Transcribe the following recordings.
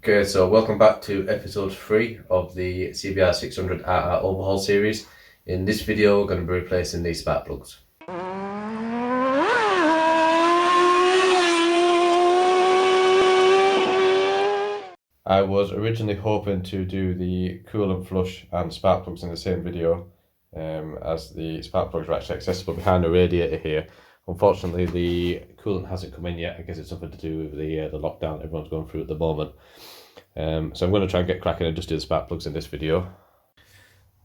Okay, so welcome back to episode 3 of the CBR600RR Overhaul Series. In this video, we're going to be replacing these spark plugs. I was originally hoping to do the coolant flush and spark plugs in the same video, as the spark plugs are actually accessible behind the radiator here. Unfortunately, the coolant hasn't come in yet. I guess it's something to do with the lockdown everyone's going through at the moment. So I'm going to try and get cracking and just do the spark plugs in this video.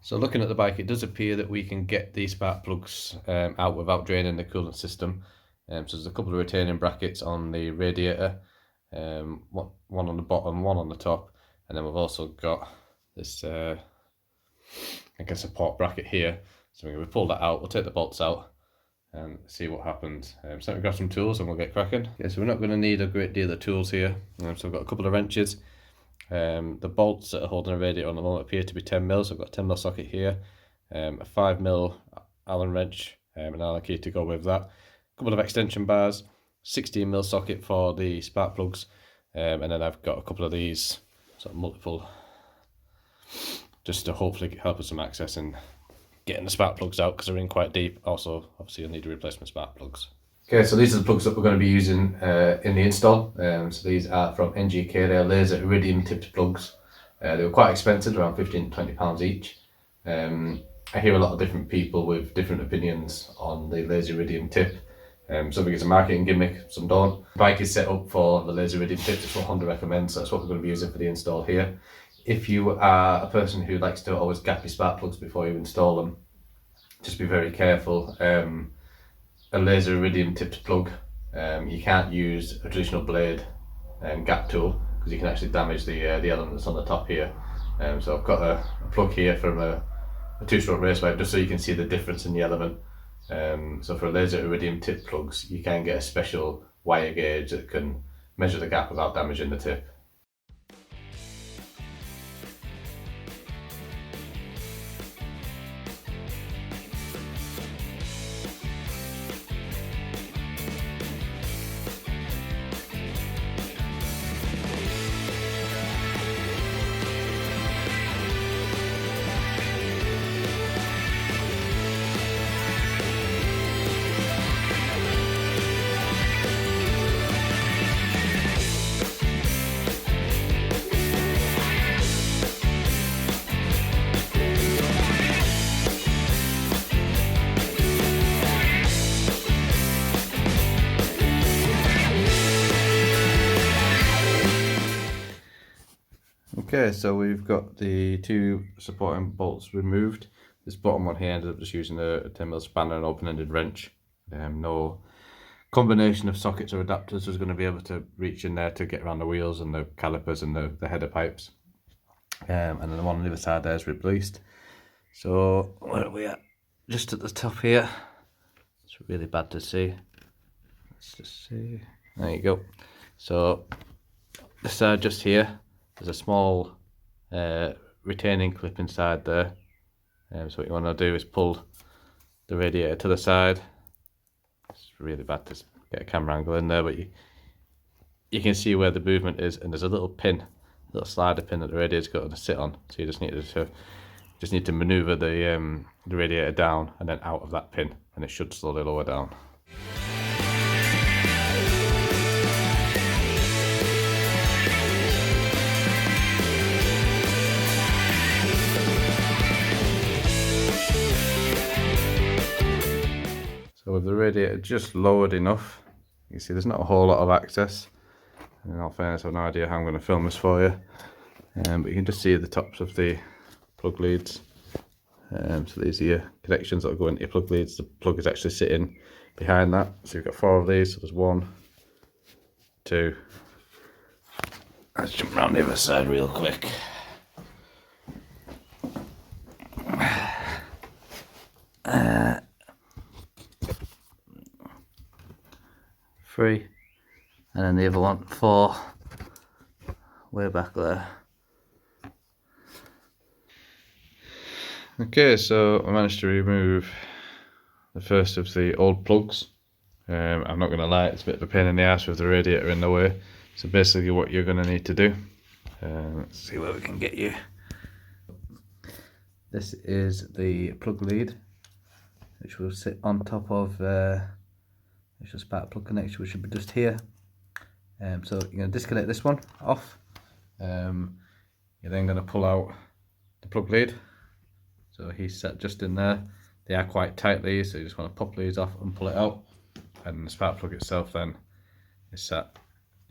So looking at the bike, it does appear that we can get these spark plugs out without draining the coolant system. So there's a couple of retaining brackets on the radiator, one on the bottom, one on the top, and then we've also got this like a support bracket here. So we pull that out, we'll take the bolts out and see what happens. So let me grab some tools and we'll get cracking. Okay, so we're not going to need a great deal of tools here. So I've got a couple of wrenches. The bolts that are holding the radiator on the moment appear to be 10mm, so I've got a 10mm socket here, a 5mm Allen wrench, an Allen key to go with that, a couple of extension bars, 16mm socket for the spark plugs, and then I've got a couple of these sort of multiple, just to hopefully help with some access and getting the spark plugs out because they're in quite deep. Also, obviously you'll need to replace my spark plugs. Okay, so these are the plugs that we're going to be using in the install. So these are from NGK, they're laser iridium tipped plugs. They were quite expensive, around £15 to £20 each. I hear a lot of different people with different opinions on the laser iridium tip. Some think it's a marketing gimmick, some don't. The bike is set up for the laser iridium tip, it's what Honda recommends, so that's what we're going to be using for the install here. If you are a person who likes to always gap your spark plugs before you install them, just be very careful. A laser iridium tipped plug, you can't use a traditional blade gap tool because you can actually damage the elements on the top here. So I've got a plug here from a two-stroke race bike just so you can see the difference in the element. So for laser iridium tipped plugs, you can get a special wire gauge that can measure the gap without damaging the tip. Okay, so we've got the two supporting bolts removed. This bottom one here ended up just using a 10mm spanner and open-ended wrench. No combination of sockets or adapters was going to be able to reach in there to get around the wheels and the calipers and the header pipes. And then the one on the other side there is replaced. So where are we at? Just at the top here. It's really bad to see. Let's just see. There you go. So this side just here. There's a small retaining clip inside there. So what you want to do is pull the radiator to the side. It's really bad to get a camera angle in there, but you can see where the movement is, and there's a little pin, little slider pin that the radiator's got to sit on. So you just need to maneuver the radiator down and then out of that pin, and it should slowly lower down. So with the radiator just lowered enough, you see there's not a whole lot of access. And in all fairness, I have no idea how I'm going to film this for you. But you can just see the tops of the plug leads. So these are your connections that will go into your plug leads. The plug is actually sitting behind that. So you've got 4 of these. So there's 1, 2. Let's jump around the other side real quick. 3, and then the other one 4, way back there. Okay, so I managed to remove the first of the old plugs. I'm not going to lie, it's a bit of a pain in the ass with the radiator in the way. So basically what you're going to need to do Let's see where we can get you. This is the plug lead, which will sit on top of the spark plug connection, which should be just here. So you're going to disconnect this one off. You're then going to pull out the plug lead. So he's set just in there. They are quite tightly, so you just want to pop these off and pull it out. And the spark plug itself then is set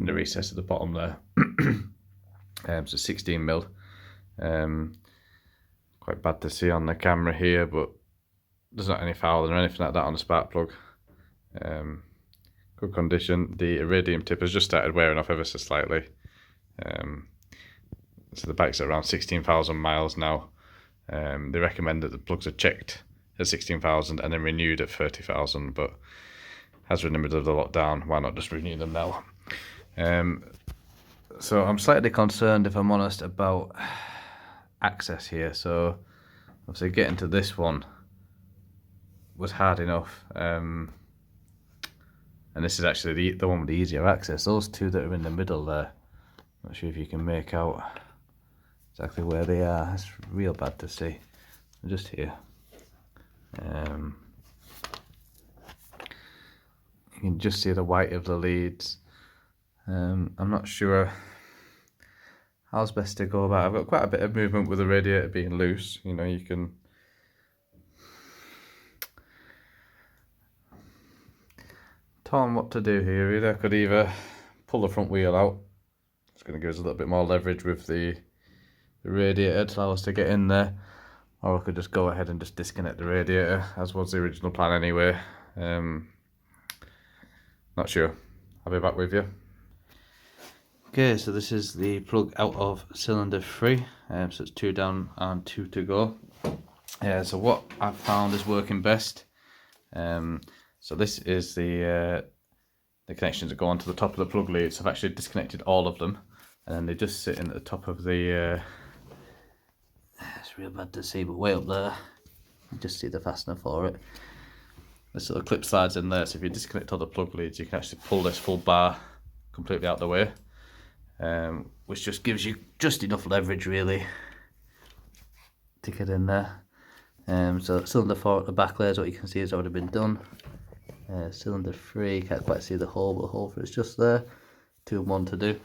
in the recess at the bottom there. So 16mm. Quite bad to see on the camera here, but there's not any fouling or anything like that on the spark plug. Good condition. The iridium tip has just started wearing off ever so slightly. So the bike's at around 16,000 miles now. They recommend that the plugs are checked at 16,000 and then renewed at 30,000, but as we're in the middle of the lockdown, why not just renew them now? So I'm slightly concerned, if I'm honest, about access here. So obviously getting to this one was hard enough, and this is actually the one with the easier access. Those two that are in the middle there, not sure if you can make out exactly where they are. It's real bad to see. Just here. You can just see the white of the leads. I'm not sure how's best to go about it. I've got quite a bit of movement with the radiator being loose. You know, you can torn what to do here. Either I could pull the front wheel out. It's going to give us a little bit more leverage with the radiator to allow us to get in there, or I could just go ahead and just disconnect the radiator, as was the original plan anyway. Not sure. I'll be back with you. Okay, so this is the plug out of cylinder 3, so it's 2 down and 2 to go. So what I've found is working best. So this is the connections that go onto the top of the plug lead. So I've actually disconnected all of them, and then they just sit in at the top of the. It's real bad to see, but way up there, you just see the fastener for it. This little clip slides in there, so if you disconnect all the plug leads, you can actually pull this full bar completely out the way, which just gives you just enough leverage really to get in there. So cylinder 4 at the back there is what you can see has already been done. Cylinder 3, can't quite see the hole, but the hole for it's just there. 2 and 1 to do.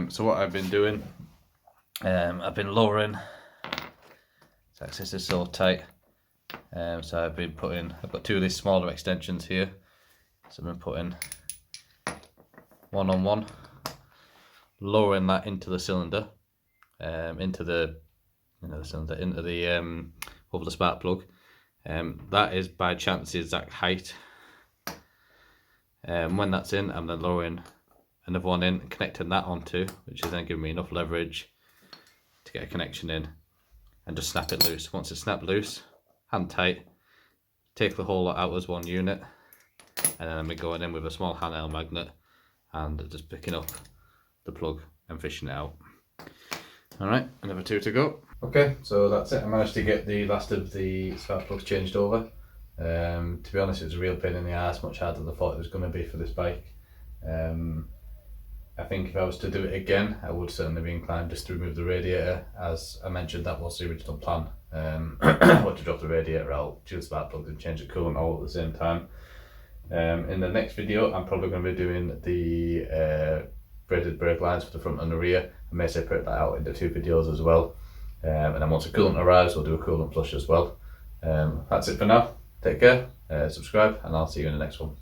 So what I've been doing, I've been lowering. So access is so tight. So I've got 2 of these smaller extensions here. So I've been putting 1 on 1, lowering that into the cylinder, into the cylinder, into the over the spark plug. That is by chance the exact height. When that's in, I'm then lowering another one in and connecting that onto, which is then giving me enough leverage to get a connection in and just snap it loose. Once it's snapped loose, hand tight, take the whole lot out as one unit, and then I'm going in with a small handheld magnet and just picking up the plug and fishing it out. Alright, another 2 to go. Okay, so that's it. I managed to get the last of the spark plugs changed over. To be honest, it was a real pain in the ass, much harder than I thought it was going to be for this bike. I think if I was to do it again, I would certainly be inclined just to remove the radiator. As I mentioned, that was the original plan. I want to drop the radiator out, change the spark plug and change the coolant all at the same time. In the next video, I'm probably going to be doing the braided brake lines for the front and the rear. I may separate that out into 2 videos as well. And then once the coolant arrives, we'll do a coolant flush as well. That's it for now. Take care, subscribe, and I'll see you in the next one.